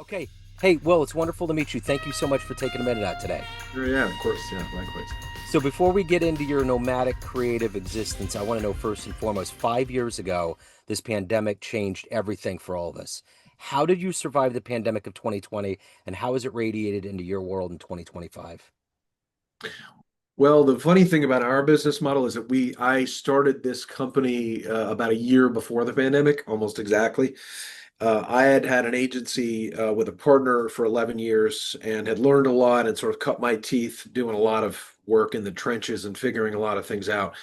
Okay. Hey, Will, it's wonderful to meet you. Thank you so much for taking a minute out today. Sure, yeah, of course, yeah, likewise. So, before we get into your nomadic creative existence, I want to know first and foremost 5 years ago, this pandemic changed everything for all of us. How did you survive the pandemic of 2020, and how has it radiated into your world in 2025? Well, the funny thing about our business model is that I started this company about a year before the pandemic, almost exactly. I had had an agency with a partner for 11 years and had learned a lot and sort of cut my teeth doing a lot of work in the trenches and figuring a lot of things out.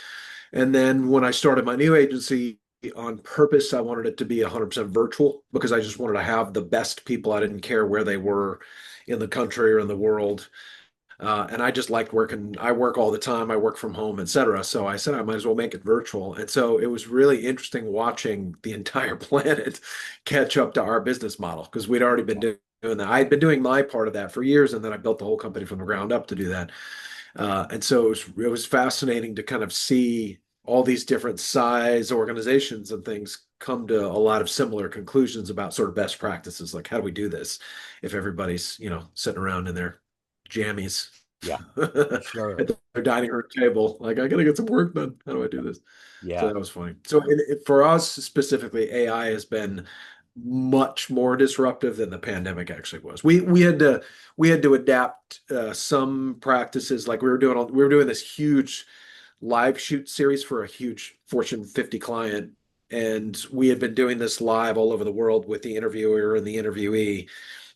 And then when I started my new agency, on purpose, I wanted it to be 100% virtual because I just wanted to have the best people. I didn't care where they were in the country or in the world. And I just liked working. I work all the time. I work from home, etc. So I said I might as well make it virtual. And so it was really interesting watching the entire planet catch up to our business model because we'd already been doing that. I'd been doing my part of that for years, and then I built the whole company from the ground up to do that. And so it was fascinating to kind of see all these different size organizations and things come to a lot of similar conclusions about sort of best practices, like how do we do this if everybody's sitting around in their jammies Yeah, for sure. at their dining room table. Like, I gotta get some work done. How do I do this? So Yeah. that was funny. So for us specifically, AI has been much more disruptive than the pandemic actually was. We had to adapt some practices. Like we were doing this huge live shoot series for a huge Fortune 50 client, and we had been doing this live all over the world with the interviewer and the interviewee,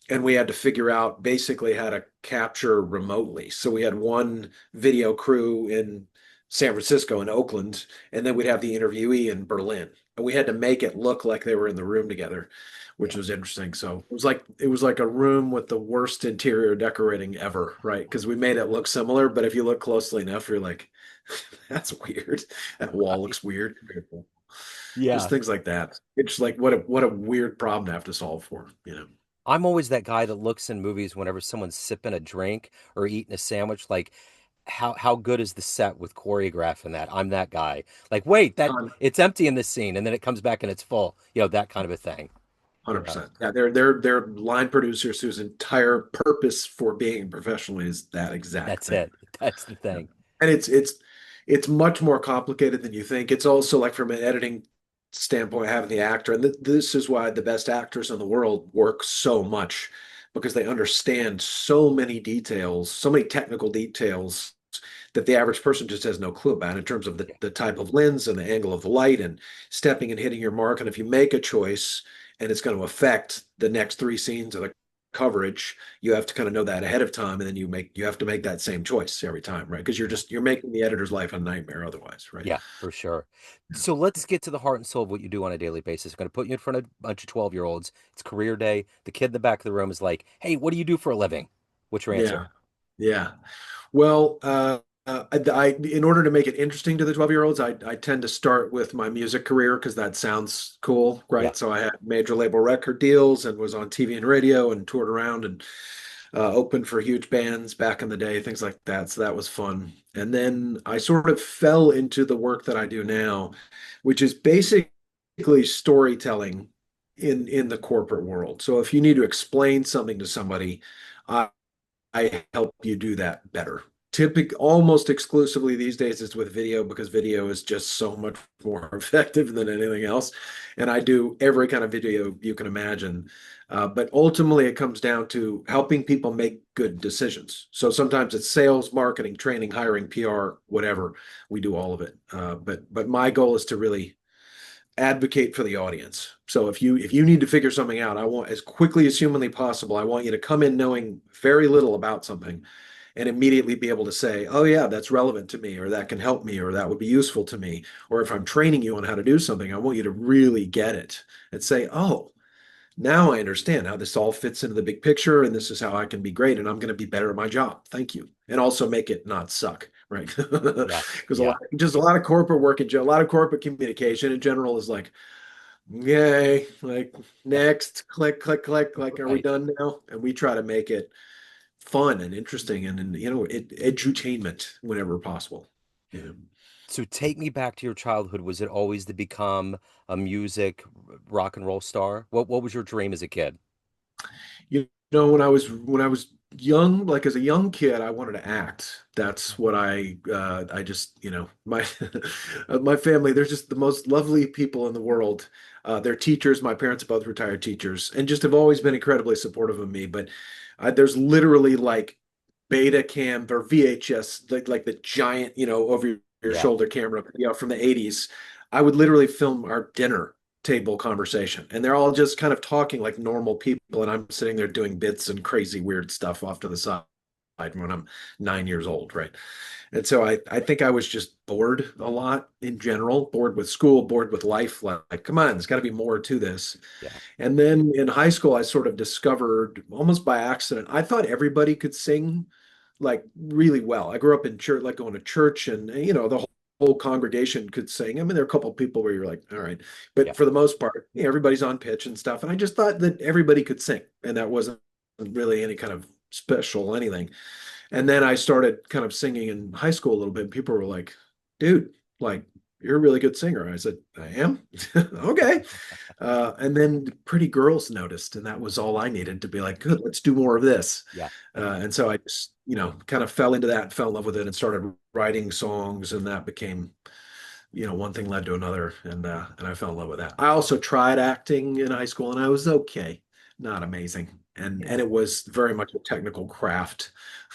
and we had to figure out basically how to capture remotely. So we had one video crew in San Francisco and Oakland, and then we'd have the interviewee in Berlin. And we had to make it look like they were in the room together, which Yeah. was interesting. So it was like a room with the worst interior decorating ever, right? Because we made it look similar, but if you look closely enough, you're like, that's weird. That wall Right. looks weird. Just Yeah. things like that. It's like what a weird problem to have to solve for. I'm always that guy that looks in movies whenever someone's sipping a drink or eating a sandwich, like how good is the set with choreographing that? I'm that guy. Like, wait, that it's empty in this scene, and then it comes back and it's full. That kind of a thing. Yeah, 100%. Yeah, they're line producers whose entire purpose for being professional is that exact that's thing. it. That's the Yeah. thing. And it's much more complicated than you think. It's also like from an editing standpoint, having the actor, and this is why the best actors in the world work so much because they understand so many details, so many technical details that the average person just has no clue about in terms of the type of lens and the angle of the light and stepping and hitting your mark. And if you make a choice and it's going to affect the next three scenes of the coverage, you have to kind of know that ahead of time, and then you have to make that same choice every time, right? Because you're making the editor's life a nightmare otherwise, right? Yeah, for sure. So let's get to the heart and soul of what you do on a daily basis. I'm going to put you in front of a bunch of 12-year-olds. It's career day. The kid in the back of the room is like, "Hey, what do you do for a living?" What's your answer? Yeah, yeah. Well, in order to make it interesting to the 12-year-olds, I tend to start with my music career because that sounds cool, Yeah. right? So I had major label record deals and was on TV and radio and toured around and opened for huge bands back in the day, things like that. So that was fun. And then I sort of fell into the work that I do now, which is basically storytelling in the corporate world. So if you need to explain something to somebody, I help you do that better. Almost exclusively these days it's with video because video is just so much more effective than anything else. And I do every kind of video you can imagine. But ultimately, it comes down to helping people make good decisions. So sometimes it's sales, marketing, training, hiring, PR, whatever. We do all of it. But my goal is to really advocate for the audience. So if you need to figure something out, I want as quickly as humanly possible, I want you to come in knowing very little about something and immediately be able to say, "Oh yeah, that's relevant to me," or "that can help me," or "that would be useful to me." Or if I'm training you on how to do something, I want you to really get it and say, "Oh, now I understand how this all fits into the big picture, and this is how I can be great, and I'm going to be better at my job. Thank you." And also make it not suck, right? Yeah. Because Yeah. a lot of corporate work a lot of corporate communication in general is like, yay, like next, click, click, click, like, are we Right. done now? And we try to make it fun and interesting and edutainment whenever possible. Yeah. So take me back to your childhood. Was it always to become a music rock and roll star? What was your dream as a kid? You when I was young, like as a young kid, I wanted to act. That's what I just, my my family, they're just the most lovely people in the world. They're teachers. My parents are both retired teachers and just have always been incredibly supportive of me. But there's literally like beta cam or VHS, like the giant, over your Yeah, shoulder camera, from the 80s. I would literally film our dinner table conversation, and they're all just kind of talking like normal people, and I'm sitting there doing bits and crazy weird stuff off to the side when I'm 9 years old, right? And so I think I was just bored a lot in general, bored with school, bored with life. Like, come on, there's got to be more to this. yeah, And then in high school, I sort of discovered almost by accident, I thought everybody could sing like really well. I grew up in church, like going to church, and the whole congregation could sing. I mean, there are a couple of people where you're like, all right, yeah, but for the most part, everybody's on pitch and stuff. And I just thought that everybody could sing, and that wasn't really any kind of special anything. And then I started kind of singing in high school a little bit. And people were like, dude, like, you're a really good singer. I said, I am. Okay. And then pretty girls noticed, and that was all I needed to be like, good, let's do more of this. yeah. And so I just, kind of fell into that, fell in love with it, and started writing songs, and that became, one thing led to another, and I fell in love with that. I also tried acting in high school, and I was okay, not amazing, and Yeah. it was very much a technical craft.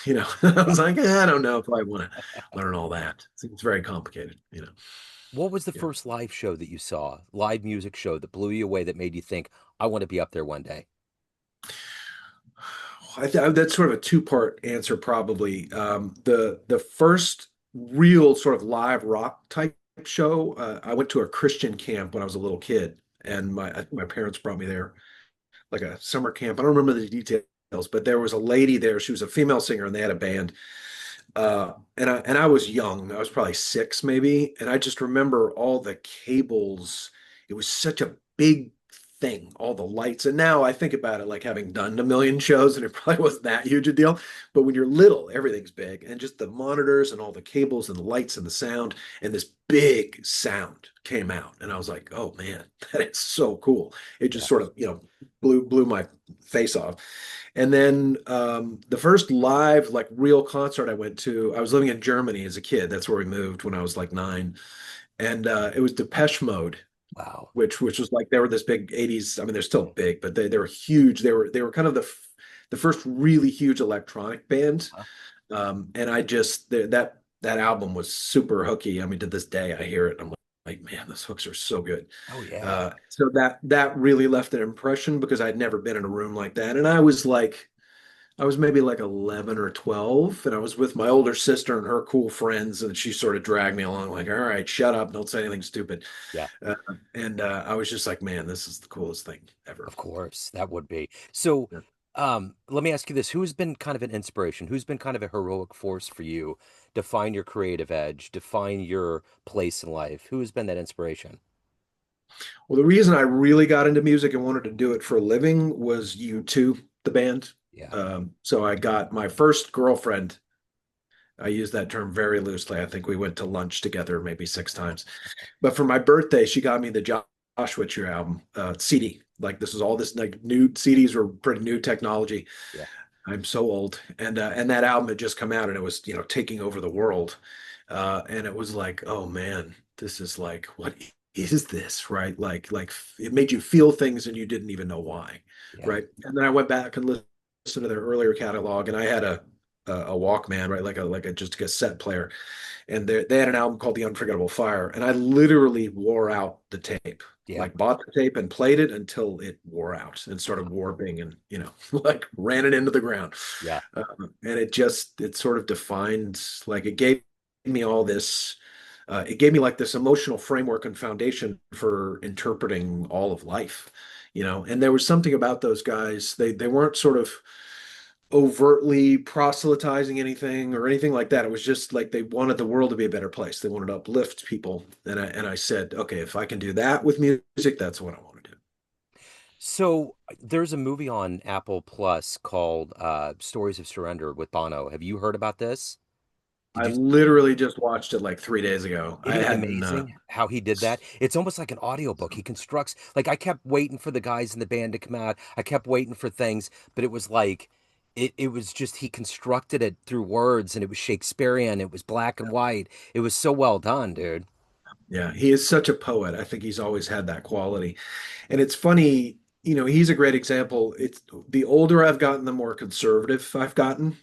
I Yeah. was like, I don't know if I want to learn all that. It's very complicated. What was the Yeah. first live show that you saw? Live music show that blew you away that made you think, I want to be up there one day? That's sort of a two-part answer, probably. The first real sort of live rock type show, I went to a Christian camp when I was a little kid, and my parents brought me there, like a summer camp. I don't remember the details, but there was a lady there. She was a female singer, and they had a band. And I was young. I was probably six, maybe. And I just remember all the cables. It was such a big thing, all the lights. And now I think about it like having done a million shows, and it probably wasn't that huge a deal. But when you're little, everything's big. And just the monitors and all the cables and the lights and the sound, and this big sound came out. And I was like, oh man, that is so cool. It just Yeah. sort of, blew my face off. And then the first live, like real concert I went to, I was living in Germany as a kid. That's where we moved when I was like 9. And it was Depeche Mode, Wow. which was like they were this big 80s. I mean, they're still big, but they were huge. They were kind of the first really huge electronic band. Huh? And I just that album was super hooky. I mean, to this day I hear it. I'm like, man, those hooks are so good. Oh, yeah. So that really left an impression because I'd never been in a room like that. And I was maybe like 11 or 12, and I was with my older sister and her cool friends, and she sort of dragged me along, like, all right, shut up, don't say anything stupid. Yeah. Uh, and I was just like, man, this is the coolest thing ever. Of course, that would be. So, Yeah. let me ask you this. Who's been kind of an inspiration? Who's been kind of a heroic force for you to find your creative edge, to find your place in life? Who has been that inspiration? Well, the reason I really got into music and wanted to do it for a living was U2, the band. Yeah. So I got my first girlfriend. I use that term very loosely. I think we went to lunch together maybe 6 times. But for my birthday, she got me the Joshua Tree album, CD. Like this is all this like new CDs were pretty new technology. Yeah. I'm so old, and that album had just come out, and it was taking over the world, and it was like, oh man, this is like, what is this, right? Like it made you feel things and you didn't even know why, Yeah. right? And then I went back and listened to their earlier catalog, and I had a Walkman, right, like a just a cassette player, and they had an album called The Unforgettable Fire, and I literally wore out the tape. Yeah. Like bought the tape and played it until it wore out and started warping and like ran it into the ground. Yeah. Uh, and it sort of defined, like it gave me all this it gave me like this emotional framework and foundation for interpreting all of life. And there was something about those guys. They weren't sort of overtly proselytizing anything or anything like that. It was just like they wanted the world to be a better place. They wanted to uplift people. And I said, okay, if I can do that with music, that's what I want to do. So there's a movie on Apple Plus called Stories of Surrender with Bono. Have you heard about this? Did I you? literally just watched it like 3 days ago. I Isn't it hadn't amazing how he did that? It's almost like an audiobook. He constructs, like, I kept waiting for the guys in the band to come out. I kept waiting for things, but it was like, it was just, he constructed it through words and it was Shakespearean. It was black and white. It was so well done, dude. Yeah, he is such a poet. I think he's always had that quality. And it's funny, he's a great example. It's the older I've gotten, the more conservative I've gotten.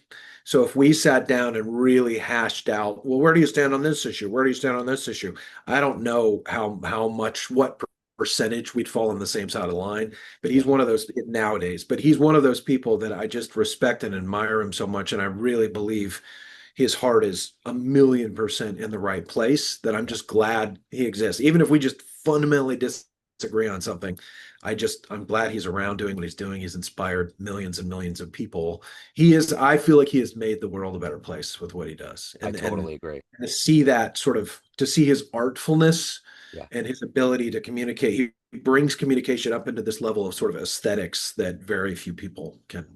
So if we sat down and really hashed out, well, where do you stand on this issue? Where do you stand on this issue? I don't know how much, what percentage we'd fall on the same side of the line. But he's Yeah, one of those nowadays. But he's one of those people that I just respect and admire him so much, and I really believe his heart is 1,000,000% in the right place, that I'm yeah, just glad he exists. Even if we just fundamentally disagree on something, I'm glad he's around doing what he's doing. He's inspired millions and millions of people. I feel like he has made the world a better place with what he does. I And totally agree. to see that to see his artfulness Yeah, and his ability to communicate, he brings communication up into this level of sort of aesthetics that very few people can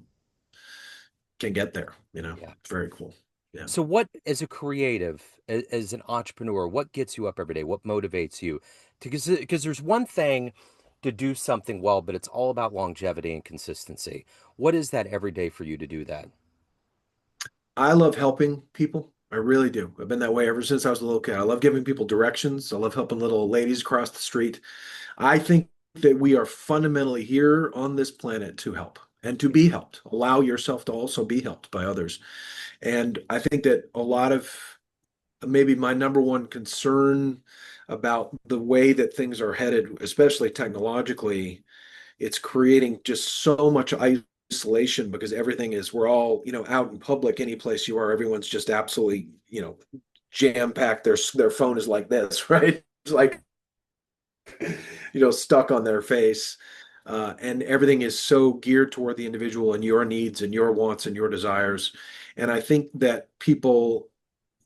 get there. yeah. It's very cool. Yeah. So, what, as a creative, as an entrepreneur, what gets you up every day? What motivates you? Because there's one thing to do something well, but it's all about longevity and consistency. What is that every day for you to do that? I love helping people. I really do. I've been that way ever since I was a little kid. I love giving people directions. I love helping little ladies across the street. I think that we are fundamentally here on this planet to help and to be helped. Allow yourself to also be helped by others. And I think that a lot of maybe my number one concern about the way that things are headed, especially technologically, it's creating just so much isolation, because we're all, out in public, any place you are, everyone's just absolutely, jam packed. Their phone is like this, right? It's like, stuck on their face. And everything is so geared toward the individual and your needs and your wants and your desires. And I think that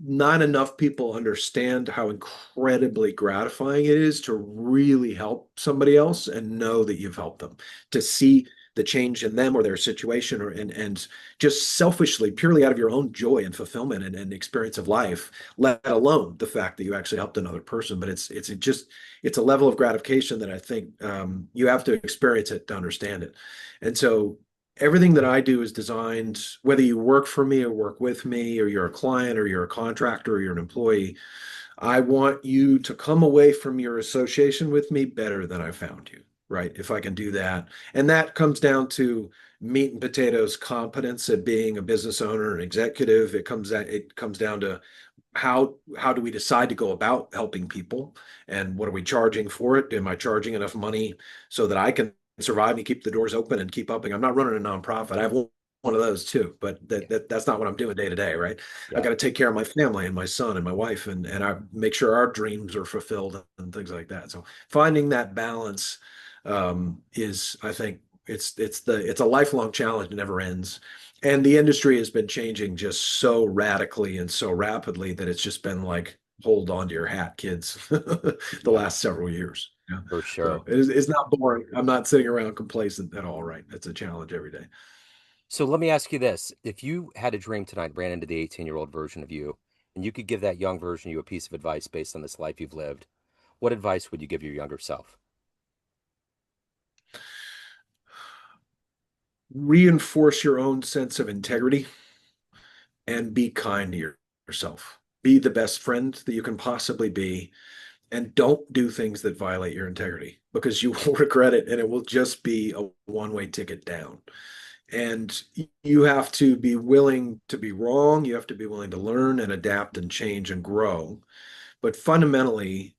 not enough people understand how incredibly gratifying it is to really help somebody else and know that you've helped them, to see the change in them or their situation, and just selfishly, purely out of your own joy and fulfillment and experience of life, let alone the fact that you actually helped another person. But it's a level of gratification that I think you have to experience it to understand it. And so everything that I do is designed, whether you work for me or work with me, or you're a client or you're a contractor or you're an employee, I want you to come away from your association with me better than I found you, right? If I can do that. And that comes down to meat and potatoes competence at being a business owner and executive. It comes down to how do we decide to go about helping people, and what are we charging for it? Am I charging enough money so that I can survive and keep the doors open and keep upping? I'm not running a nonprofit. I have one of those too, but Yeah, that's not what I'm doing day to day, right? I yeah, got to take care of my family and my son and my wife, and I make sure our dreams are fulfilled and things like that. So finding that balance is, I think, it's a lifelong challenge. It never ends. And the industry has been changing just so radically and so rapidly that it's just been like, hold on to your hat, kids, the yeah, last several years. Yeah. for sure. So it's not boring. I'm not sitting around complacent at all, right? It's a challenge every day. So, let me ask you this. If you had a dream tonight, ran into the 18-year-old version of you, and you could give that young version of you a piece of advice based on this life you've lived, what advice would you give your younger self? Reinforce your own sense of integrity and be kind to yourself. Be the best friend that you can possibly be, and don't do things that violate your integrity, because you will regret it and it will just be a one-way ticket down. And you have to be willing to be wrong. You have to be willing to learn and adapt and change and grow. But fundamentally,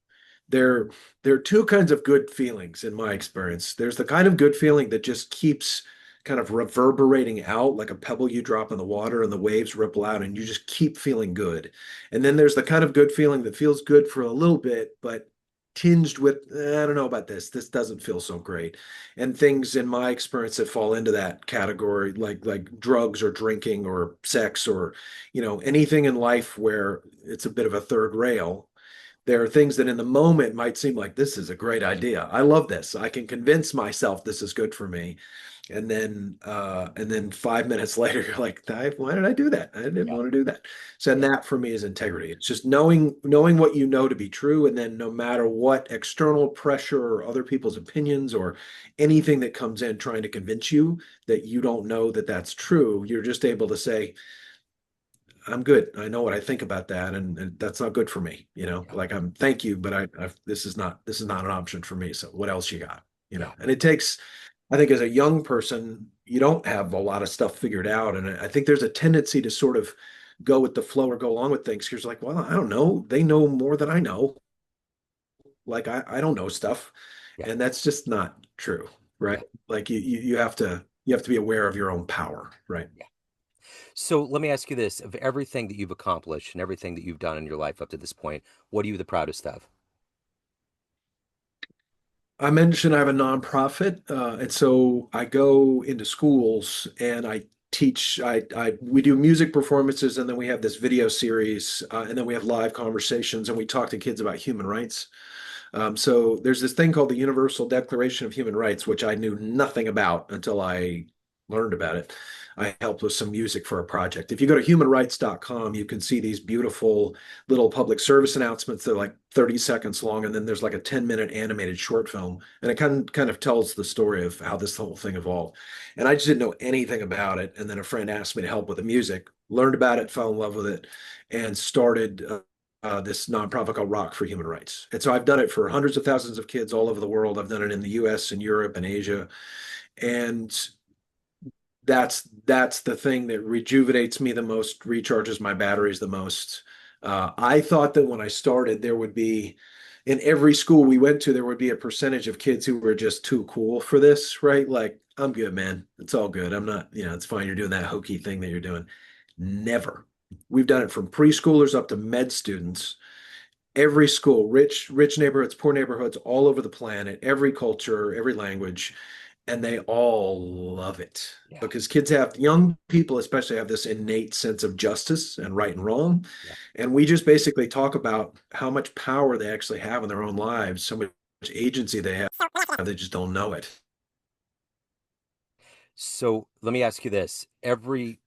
there there are two kinds of good feelings in my experience. There's the kind of good feeling that just keeps kind of reverberating out like a pebble you drop in the water and the waves ripple out and you just keep feeling good. And then there's the kind of good feeling that feels good for a little bit, but tinged with, I don't know about this. This doesn't feel so great. And things in my experience that fall into that category, like drugs or drinking or sex, or anything in life where it's a bit of a third rail. There are things that in the moment might seem like, this is a great idea. I love this. I can convince myself this is good for me. And then 5 minutes later, you're like, why did I do that? I didn't Yeah. want to do that. So, and Yeah. that for me is integrity. It's just knowing what you know to be true, and then no matter what external pressure or other people's opinions or anything that comes in trying to convince you that you don't know that that's true, you're just able to say, I'm good. I know what I think about that, and that's not good for me. Yeah. Like thank you, but this is not an option for me. So what else you got? Yeah. And it takes, I think, as a young person, you don't have a lot of stuff figured out, and I think there's a tendency to sort of go with the flow or go along with things. You're like, well, I don't know. They know more than I know. Like I don't know stuff, Yeah. and that's just not true, right? Yeah. Like you have to be aware of your own power, right? Yeah. So let me ask you this: of everything that you've accomplished and everything that you've done in your life up to this point, what are you the proudest of? I mentioned I have a nonprofit, and so I go into schools and I teach. We do music performances, and then we have this video series, and then we have live conversations, and we talk to kids about human rights. So there's this thing called the Universal Declaration of Human Rights, which I knew nothing about until I learned about it. I helped with some music for a project. If you go to humanrights.com, you can see these beautiful little public service announcements that are like 30 seconds long, and then there's like a 10-minute animated short film, and it kind of tells the story of how this whole thing evolved. And I just didn't know anything about it, and then a friend asked me to help with the music, learned about it, fell in love with it, and started this nonprofit called Rock for Human Rights. And so I've done it for hundreds of thousands of kids all over the world. I've done it in the US and Europe and Asia. And that's the thing that rejuvenates me the most, recharges my batteries the most. I thought that when I started, there would be in every school we went to, there would be a percentage of kids who were just too cool for this, right? Like, I'm good, man. It's all good. I'm not, it's fine. You're doing that hokey thing that you're doing. Never. We've done it from preschoolers up to med students, every school, rich neighborhoods, poor neighborhoods, all over the planet, every culture, every language, and they all love it Yeah. because young people especially have this innate sense of justice and right and wrong. Yeah. And we just basically talk about how much power they actually have in their own lives, so much agency they have, they just don't know it. So let me ask you this: everyone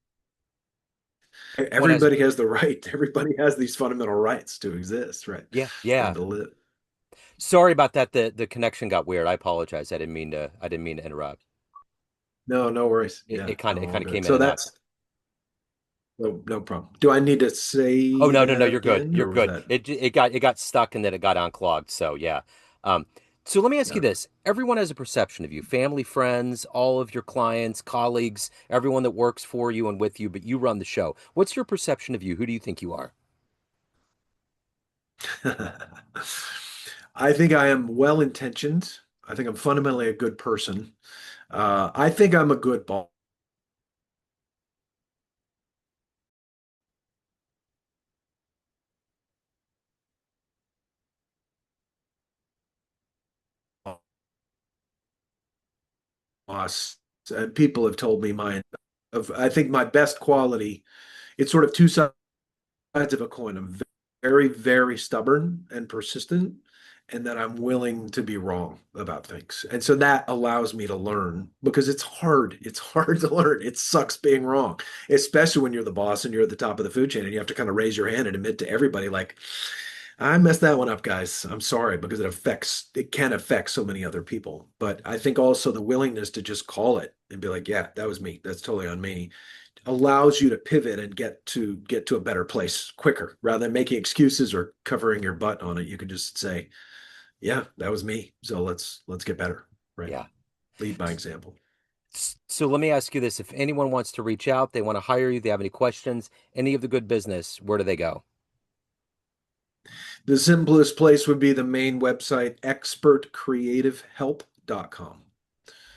has, Everybody has the right, everybody has these fundamental rights to exist, right? yeah, And yeah. to live. Sorry about that. The connection got weird. I apologize. I didn't mean to interrupt. No, no worries. It, Yeah, it kind no, of it all kind of good. came in So and out. that's no problem. Do I need to Oh say no, no, no, that you're good. again, You're or was good. that? It got stuck and then it got unclogged. So yeah. Um, so let me ask you Okay. this. Everyone has a perception of you, family, friends, all of your clients, colleagues, everyone that works for you and with you, but you run the show. What's your perception of you? Who do you think you are? I think I am well intentioned. I think I'm fundamentally a good person. I think I'm a good boss. People have told me I think my best quality, it's sort of two sides of a coin. I'm very, very stubborn and persistent, and that I'm willing to be wrong about things. And so that allows me to learn because it's hard. It's hard to learn. It sucks being wrong, especially when you're the boss and you're at the top of the food chain and you have to kind of raise your hand and admit to everybody, like, I messed that one up, guys. I'm sorry because it can affect so many other people. But I think also the willingness to just call it and be like, yeah, that was me. That's totally on me, allows you to pivot and get to a better place quicker rather than making excuses or covering your butt on it. You can just say, yeah, that was me. So let's get better, right? Yeah. Lead by example. So let me ask you this. If anyone wants to reach out, they want to hire you, they have any questions, any of the good business, where do they go? The simplest place would be the main website, expertcreativehelp.com.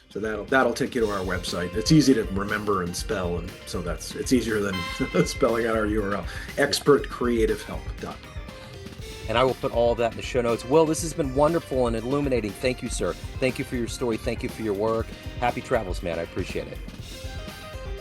So that'll take you to our website. It's easy to remember and spell, and so it's easier than spelling out our URL. Yeah. Expertcreativehelp.com. And I will put all of that in the show notes. Will, this has been wonderful and illuminating. Thank you, sir. Thank you for your story. Thank you for your work. Happy travels, man. I appreciate it.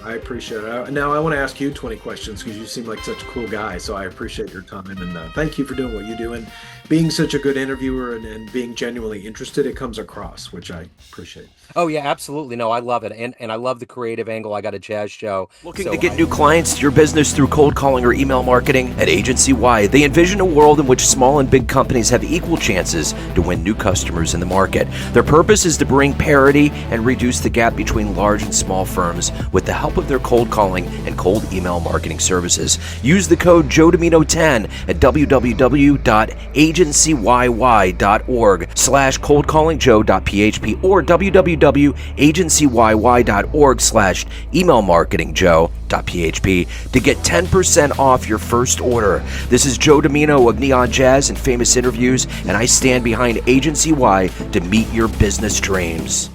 I appreciate it. Now I want to ask you 20 questions because you seem like such a cool guy. So I appreciate your time, and thank you for doing what you do. And being such a good interviewer and being genuinely interested, it comes across, which I appreciate. Oh yeah, absolutely. No, I love it. And I love the creative angle. I got a jazz show. Looking to So get new clients to your business through cold calling or email marketing? At Agency Y, they envision a world in which small and big companies have equal chances to win new customers in the market. Their purpose is to bring parity and reduce the gap between large and small firms with the help of their cold calling and cold email marketing services. Use the code Joe Dimino 10 at www.agencyyyy.org/coldcallingjoe.php or www.agencyyyy.org/emailmarketingjoe.php to get 10% off your first order. This is Joe Dimino of Neon Jazz and Famous Interviews, and I stand behind Agency Y to meet your business dreams.